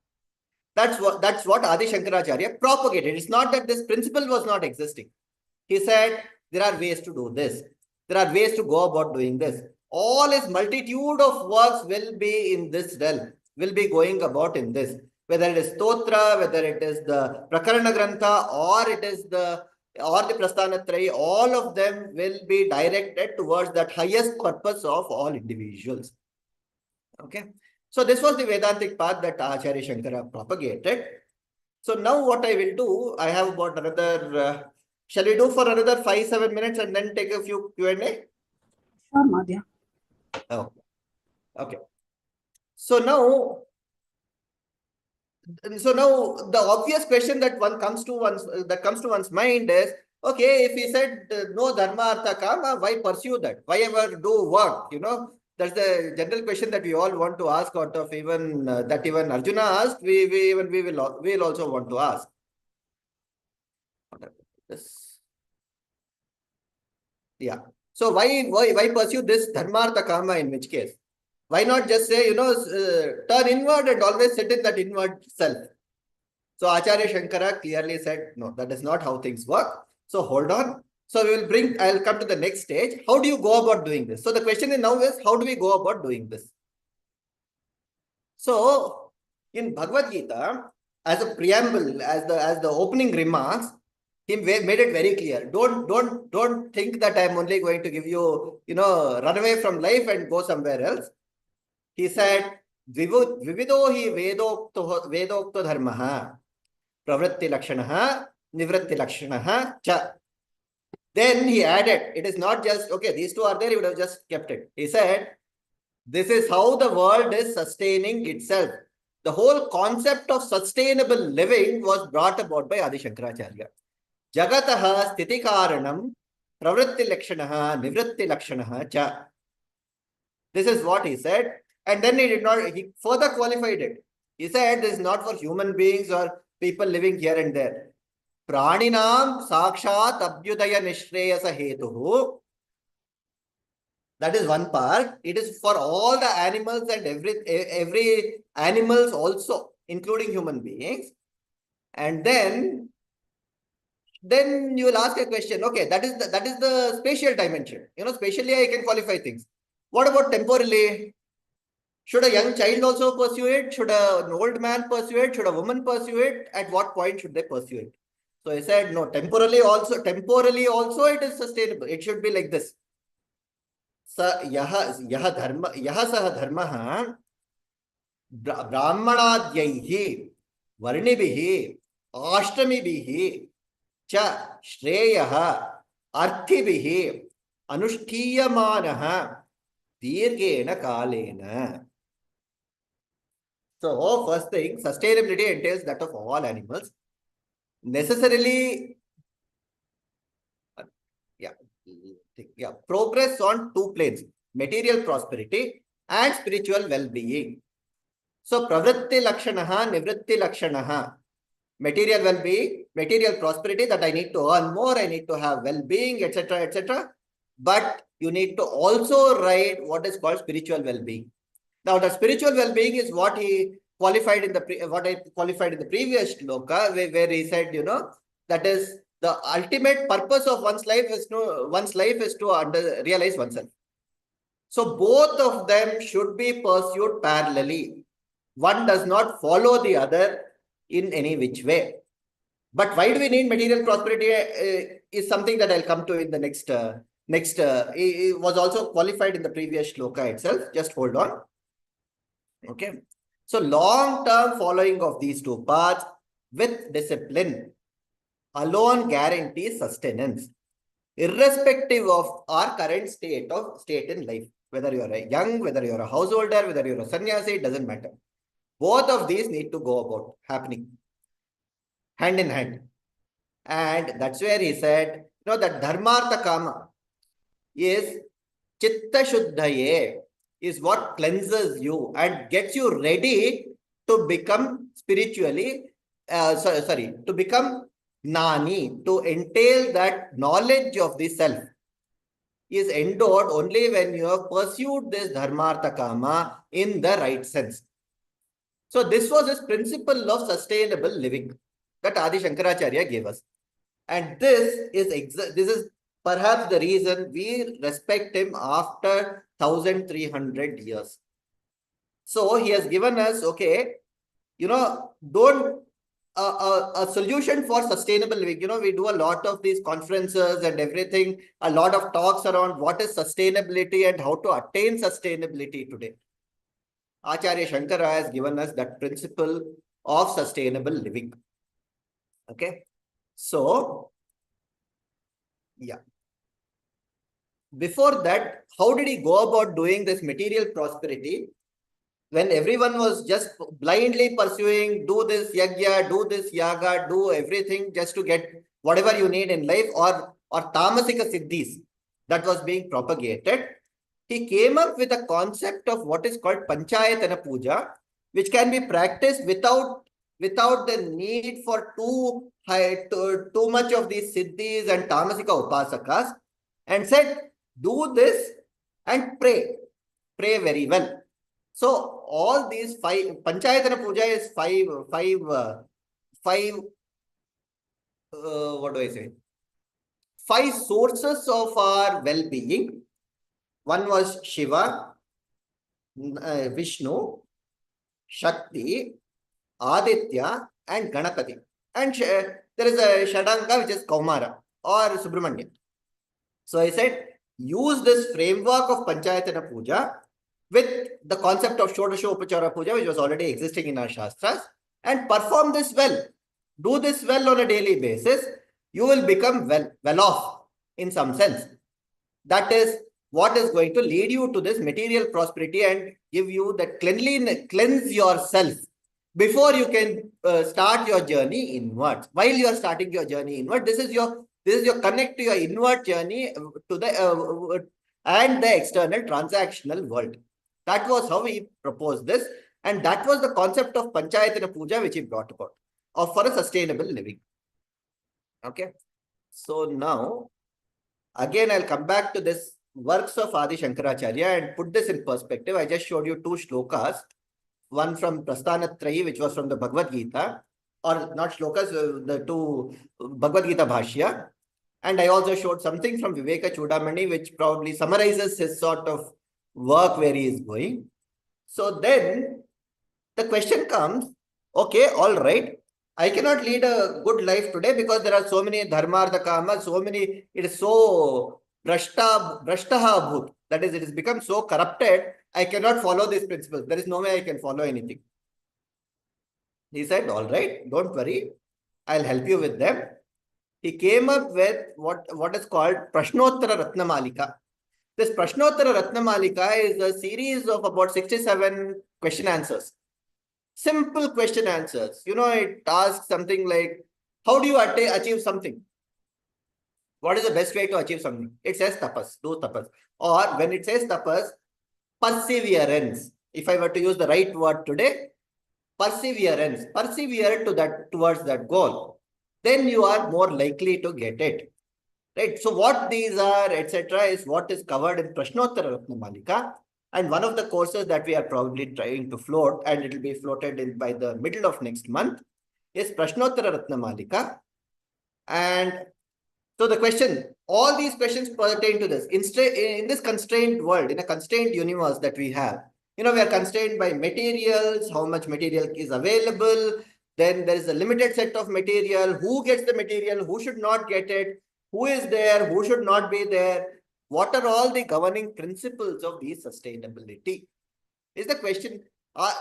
That's what Adi Shankaracharya propagated. It's not that this principle was not existing. He said there are ways to do this. There are ways to go about doing this. All his multitude of works will be in this realm, will be going about in this. Whether it is Stotra, whether it is the Prakarana Grantha, or it is the Prasthanatrayi, all of them will be directed towards that highest purpose of all individuals. Okay. So this was the Vedantic path that Acharya Shankara propagated. So now what I will do, I have about another, shall we do for another 5-7 minutes and then take a few Q&A? Sure, Madhya. Oh, okay. So now the obvious question that comes to one's mind is, okay, if he said no dharma artha kama, why pursue that? Why ever do work? That's the general question that we all want to ask out of even that even Arjuna asked. We will also want to ask. This. Yeah. So why pursue this dharma artha kama in which case? Why not just say, turn inward and always sit in that inward self? So Acharya Shankara clearly said, no, that is not how things work. So hold on. So I'll come to the next stage. How do you go about doing this? So the question now is, how do we go about doing this? So in Bhagavad Gita, as a preamble, as the opening remarks, he made it very clear. Don't think that I'm only going to give you, run away from life and go somewhere else. He said, Vivido hi vedokto dharmaha, pravritti lakshanaha, nivritti lakshanaha cha. Then he added, it is not just, okay, these two are there, he would have just kept it. He said, this is how the world is sustaining itself. The whole concept of sustainable living was brought about by Adi Shankaracharya. Jagataha sthiti karanam pravritti lakshanaha nivritti lakshanaha cha. This is what he said. And then he further qualified it. He said this is not for human beings or people living here and there. Praninam sakshat abhyudaya nishreyasa hetuhu. That is one part. It is for all the animals and every animals also, including human beings. And then you will ask a question. Okay, that is the spatial dimension. Spatially I can qualify things. What about temporally? Should a young child also pursue it? Should an old man pursue it? Should a woman pursue it? At what point should they pursue it? So he said, no, temporally also it is sustainable. It should be like this. Yaha saha dharmaha brahmanadhyaihi varnibhihi ashtamibihi cha shreyaha arthibhihi anushthiyamanaha dirghena kalena. So first thing, sustainability entails that of all animals. Necessarily, progress on two planes, material prosperity and spiritual well-being. So pravritti lakshanaha, nivritti lakshanaha. Material well-being, material prosperity, that I need to earn more, I need to have well-being, etc., etc. But you need to also write what is called spiritual well-being. Now, the spiritual well-being is what I qualified in the previous shloka, where he said, that is the ultimate purpose of one's life is to realize oneself. So both of them should be pursued parallelly. One does not follow the other in any which way. But why do we need material prosperity is something that I'll come to in the next. It was also qualified in the previous shloka itself. Just hold on. Okay. So long-term following of these two paths with discipline alone guarantees sustenance, irrespective of our current state in life. Whether you're a young, whether you're a householder, whether you're a sannyasi, it doesn't matter. Both of these need to go about happening hand in hand. And that's where he said, that dharmartha kama is chitta shuddhaye, is what cleanses you and gets you ready to become spiritually to become Gnani, to entail that knowledge of the self, is endowed only when you have pursued this dharmartha kama in the right sense. So this was his principle of sustainable living that Adi Shankaracharya gave us. And this is perhaps the reason we respect him after 1300 years. So he has given us, okay, don't a solution for sustainable living. We do a lot of these conferences and everything, a lot of talks around what is sustainability and how to attain sustainability today. Acharya Shankara has given us that principle of sustainable living. Okay. So, yeah. Before that, how did he go about doing this material prosperity? When everyone was just blindly pursuing, do this yagya, do this yaga, do everything just to get whatever you need in life, or tamasika siddhis that was being propagated, he came up with a concept of what is called Panchayatana Puja, which can be practiced without the need for too much of these siddhis and tamasika upasakas, and said, do this and pray very well. So all these Panchayatana Puja is five, what do I say? 5 sources of our well-being. One was Shiva, Vishnu, Shakti, Aditya, and Ganapati. And there is a Shadanga, which is Kaumara or Subramanya. So I said, use this framework of Panchayatana Puja with the concept of Shodasha Upachara Puja, which was already existing in our Shastras, and perform this well. Do this well on a daily basis. You will become well off in some sense. That is what is going to lead you to this material prosperity and give you that cleanse yourself before you can start your journey inwards. While you are starting your journey inward, this is your connect to your inward journey to the and the external transactional world. That was how he proposed this, and that was the concept of Panchayatana Puja which he brought about, for a sustainable living. Okay, so now again I'll come back to this works of Adi Shankaracharya and put this in perspective. I just showed you 2 shlokas, one from Prasthanatrayi, which was from the Bhagavad Gita, or not shlokas, the 2 Bhagavad Gita Bhashya, and I also showed something from Viveka Chudamani, which probably summarizes his sort of work where he is going. So then the question comes, okay, all right, I cannot lead a good life today because there are so many dharmartha kama, it is so brashtaha bhut, that is, it has become so corrupted, I cannot follow these principles. There is no way I can follow anything. He said, all right, don't worry, I'll help you with them. He came up with what is called Prashnottara Ratnamalika. This Prashnottara Ratnamalika is a series of about 67 question answers. Simple question answers. It asks something like, how do you achieve something? What is the best way to achieve something? It says tapas, do tapas. Or when it says tapas, perseverance. If I were to use the right word today, perseverance. Persevere towards that goal. Then you are more likely to get it. Right. So what these are, etc., is what is covered in Prashnottara Ratnamalika. And one of the courses that we are probably trying to float, and it will be floated in by the middle of next month, is Prashnottara Ratnamalika. And so the question, all these questions pertain to this. In this constrained world, in a constrained universe that we have, we are constrained by materials, how much material is available. Then there is a limited set of material. Who gets the material? Who should not get it? Who is there? Who should not be there? What are all the governing principles of these sustainability? Is the question.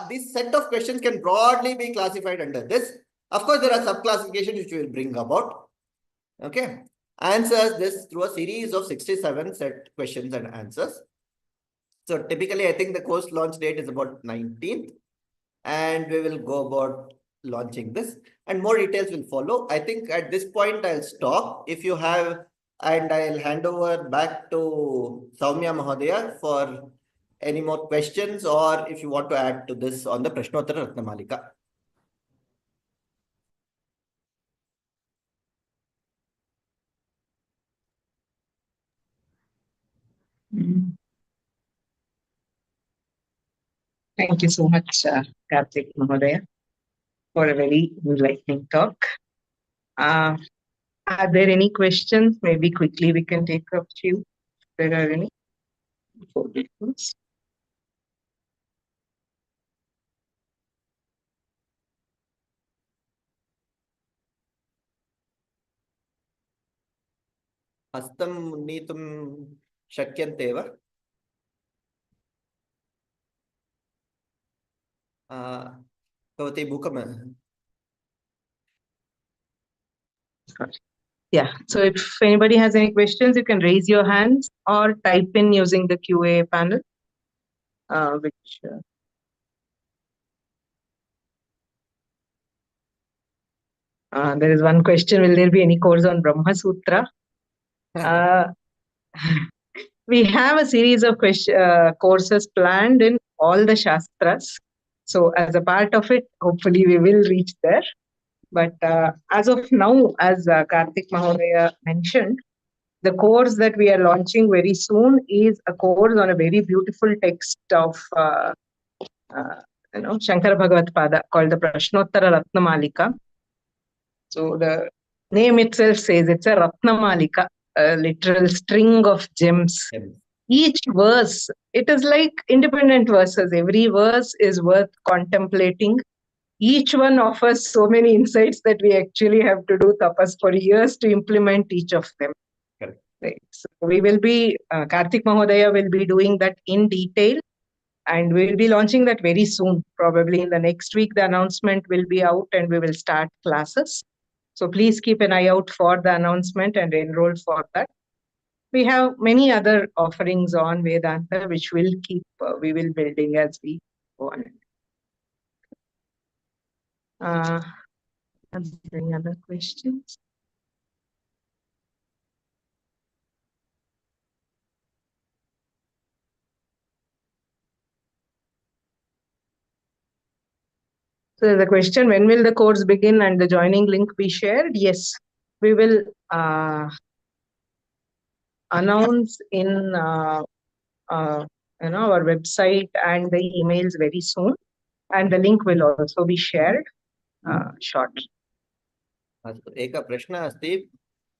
This set of questions can broadly be classified under this. Of course, there are sub-classifications which we will bring about. Okay. Answers this through a series of 67 set questions and answers. So typically, I think the course launch date is about 19th. And we will go about launching this. And more details will follow. I think at this point, I'll stop. If you have, and I'll hand over back to Soumya Mahodaya for any more questions, or if you want to add to this on the Prashnottara Ratnamalika. Mm. Thank you so much, Karthik Mahodaya, for a very enlightening talk. Are there any questions? Maybe quickly we can take a few. If there are any. Before we close. हस्तं नीतुं शक्यन्ते वा? भवती मुखम् Yeah, so if anybody has any questions, you can raise your hands or type in using the QA panel, which there is one question, will there be any course on Brahma Sutra? We have a series of courses planned in all the Shastras. So as a part of it, hopefully we will reach there. But as of now, as Karthik Mahodaya mentioned, the course that we are launching very soon is a course on a very beautiful text of Shankara Bhagavat called the Prashnottara Ratnamalika. So the name itself says it's a Ratnamalika, a literal string of gems. Each verse, it is like independent verses. Every verse is worth contemplating. Each one offers so many insights that we actually have to do tapas for years to implement each of them. Correct. Right. So we will be, Karthik Mahodaya will be doing that in detail, and we will be launching that very soon. Probably in the next week, the announcement will be out and we will start classes. So please keep an eye out for the announcement and enroll for that. We have many other offerings on Vedanta, which will keep, we will building as we go on. Are there any other questions? So the question, when will the course begin and the joining link be shared? Yes, we will announce in our website and the emails very soon, and the link will also be shared shortly. एकः प्रश्नः अस्ति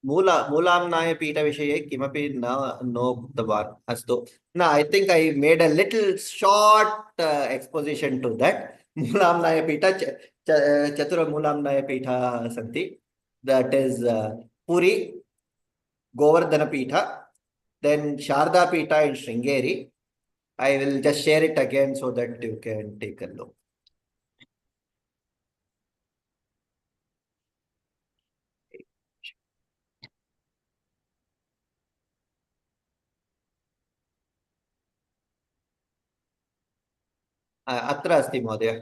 मूलाम्नायपीठविषये किमपि नोक्तवान् अस्तु न I think I made a little short exposition to that. मूलाम्नायपीठ चतुर्मूलाम्नायपीठाः सन्ति. That is Puri, Govardhana Pitha, then Sharda Pitha in Sringeri. I will just share it again so that you can take a look. अत्र अस्ति महोदय.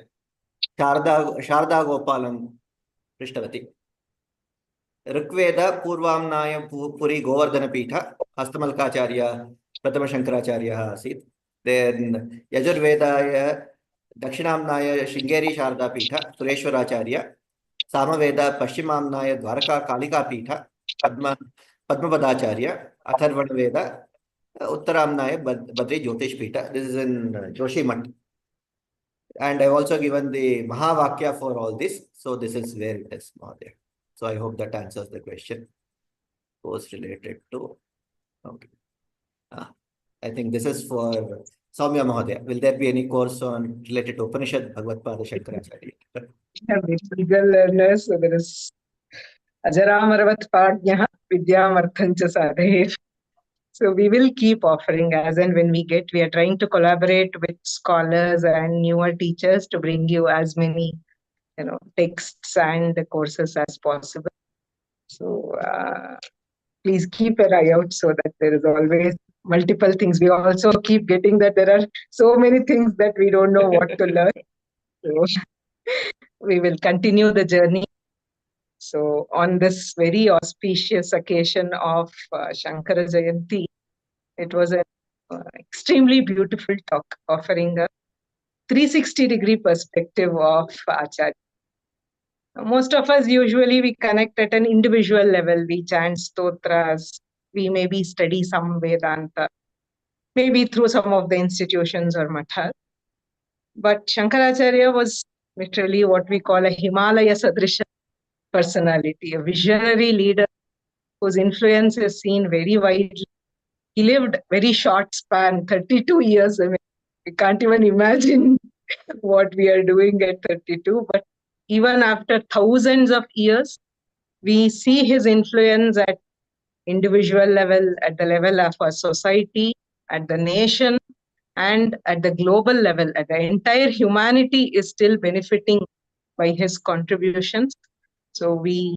शारदा गोपालं पृष्टवती. ऋग्वेद पूर्वाम्नाय पुरी गोवर्धनपीठ हस्तमल्काचार्य प्रथम शंकराचार्यः आसीत्. Then यजुर्वेदाय Dakshinamnaya Sringeri Sharadapeeth Sureshwaracharya. Samaveda Paschimamnaya Dwarka Kalikapeeth Padmapadacharya. Atharvaveda Uttaramnaya Badri Jyotishpeeth. This is in Joshimath. And I've also given the Mahavakya for all this. So this is where it is there. So I hope that answers the question. Course related to, okay. I think this is for Soumya Mahodaya. Will there be any course on related to Upanishad, Bhagavad Pada Shankaracharya? Legal learners, so there is Ajaramaravat Padnyah Vidyamarthancha Sadhev. So we will keep offering as and when we get. We are trying to collaborate with scholars and newer teachers to bring you as many, texts and courses as possible. So please keep an eye out so that there is always multiple things. We also keep getting that there are so many things that we don't know what to learn. So we will continue the journey. So on this very auspicious occasion of Shankara Jayanti, it was an extremely beautiful talk offering a 360-degree perspective of Acharya. Most of us usually we connect at an individual level. We chant stotras, we maybe study some Vedanta. maybe through some of the institutions or mathas. But Shankaracharya was literally what we call a Himalaya Sadrisha personality, a visionary leader whose influence is seen very widely. He lived very short span, 32 years. I mean, we can't even imagine what we are doing at 32. But even after thousands of years, we see his influence at individual level, at the level of a society, at the nation, and at the global level. At the entire humanity is still benefiting by his contributions. So we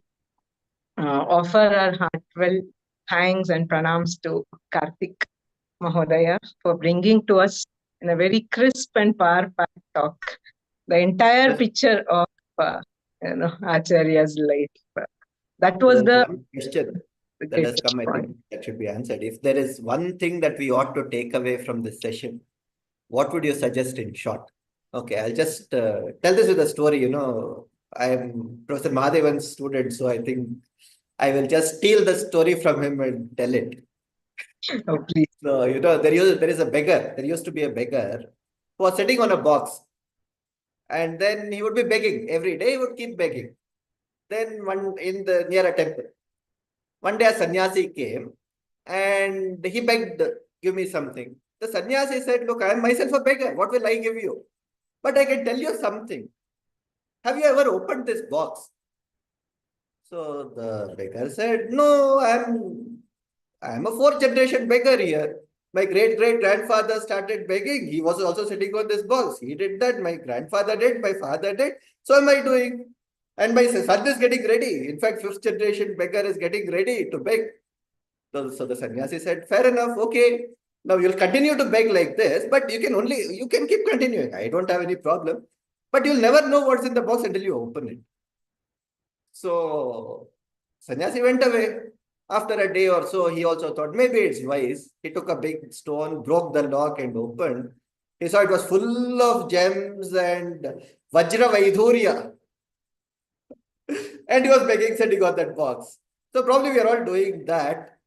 offer our heartfelt thanks and pranams to Karthik Mahodaya for bringing to us in a very crisp and power-packed talk the entire Yes. picture of Acharya's life. That was There's the one question that great has come, I point. think that should be answered. If there is one thing that we ought to take away from this session, what would you suggest in short? Okay, I'll just tell this with a story. You know, I'm Professor Mahadevan's student, so I think I will just steal the story from him and tell it. Oh, please. So, you know, there is a beggar. There used to be a beggar who was sitting on a box, and then he would be begging every day. He would keep begging. Then one in the near a temple, one day a sannyasi came, and he begged, "Give me something." The sannyasi said, "Look, I am myself a beggar. What will I give you? But I can tell you something. Have you ever opened this box?" So the beggar said, "No, I'm a fourth generation beggar here. My great grandfather started begging. He was also sitting on this box. He did that. My grandfather did. My father did. So am I doing. And my son is getting ready. In fact, fifth generation beggar is getting ready to beg." So the sannyasi said, "Fair enough. Okay. Now you'll continue to beg like this, but you can keep continuing. I don't have any problem. But you'll never know what's in the box until you open it." So sannyasi went away. After a day or so, he also thought maybe it's wise. He took a big stone, broke the lock, and opened. He saw it was full of gems and Vajra Vaidhurya. And he was begging, said he got that box. So probably we are all doing that.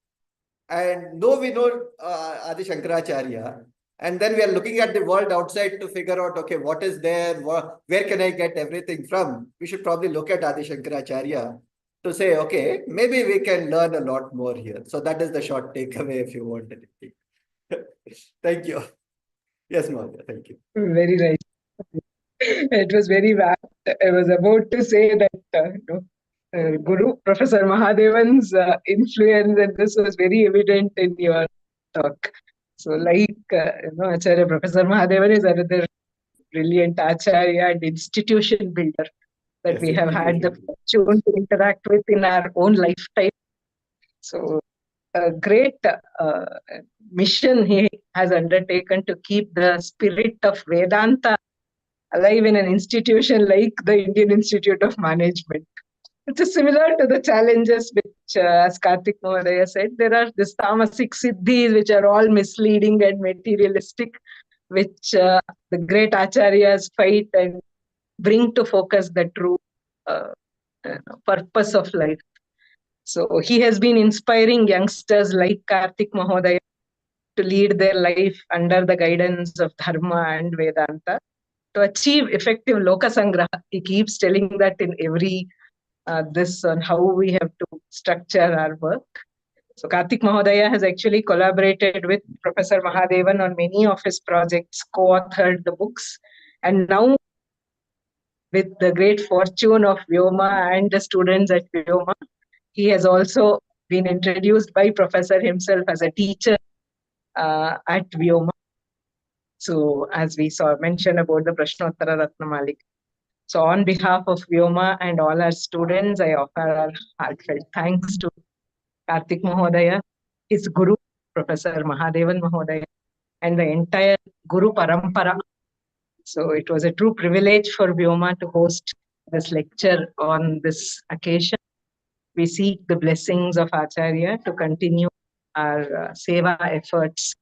And though we know Adi Shankaracharya, and then we are looking at the world outside to figure out, okay, what is there? Where can I get everything from? We should probably look at Adi Shankaracharya to say, okay, maybe we can learn a lot more here. So that is the short takeaway if you want anything. Thank you. Yes, Mahadev, thank you. Very nice. It was very vast. I was about to say that Guru, Professor Mahadevan's influence, and this was very evident in your talk. So, like, Acharya Professor Mahadevan is another brilliant Acharya and institution builder that Yes, we have had the institution. fortune to interact with in our own lifetime. So, a great mission he has undertaken to keep the spirit of Vedanta alive in an institution like the Indian Institute of Management. It is similar to the challenges which, as Karthik Mahodaya said, there are these tamasic siddhis which are all misleading and materialistic, which the great acharyas fight and bring to focus the true purpose of life. So he has been inspiring youngsters like Karthik Mahodaya to lead their life under the guidance of Dharma and Vedanta to achieve effective Lokasangraha. He keeps telling that in every this on how we have to structure our work. So Karthik Mahodaya has actually collaborated with Professor Mahadevan on many of his projects, co-authored the books, and now with the great fortune of Vyoma and the students at Vyoma, he has also been introduced by Professor himself as a teacher at Vyoma. So as we saw mentioned about the Prashnottara Ratnamalika. So on behalf of Vyoma and all our students, I offer our heartfelt thanks to Karthik Mahodaya, his Guru, Professor Mahadevan Mahodaya, and the entire Guru Parampara. So it was a true privilege for Vyoma to host this lecture on this occasion. We seek the blessings of Acharya to continue our seva efforts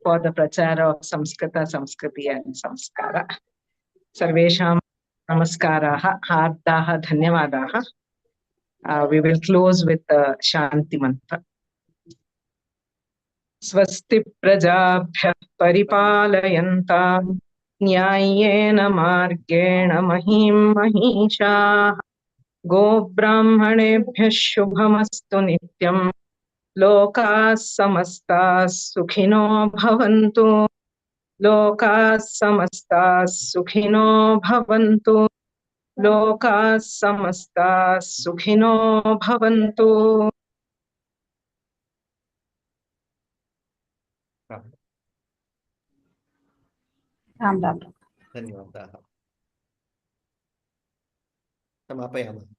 for the prachara of Samskrita, Samskriti and Samskara. Sarvesham namaskaraha, hardaha dhanyavadaha. We will close with the Shanti Mantra. स्वस्ति प्रजाभ्यः परिपालयन्तां न्याय्येन मार्गेण महीं महिषाः गोब्राह्मणेभ्यः शुभमस्तु नित्यम् लोकाः समस्ताः सुखिनो भवन्तु लोकाः समस्ताः सुखिनो भवन्तु लोकाः समस्ताः सुखिनो भवन्तु राम राम। धन्यवादाः। समापयामः।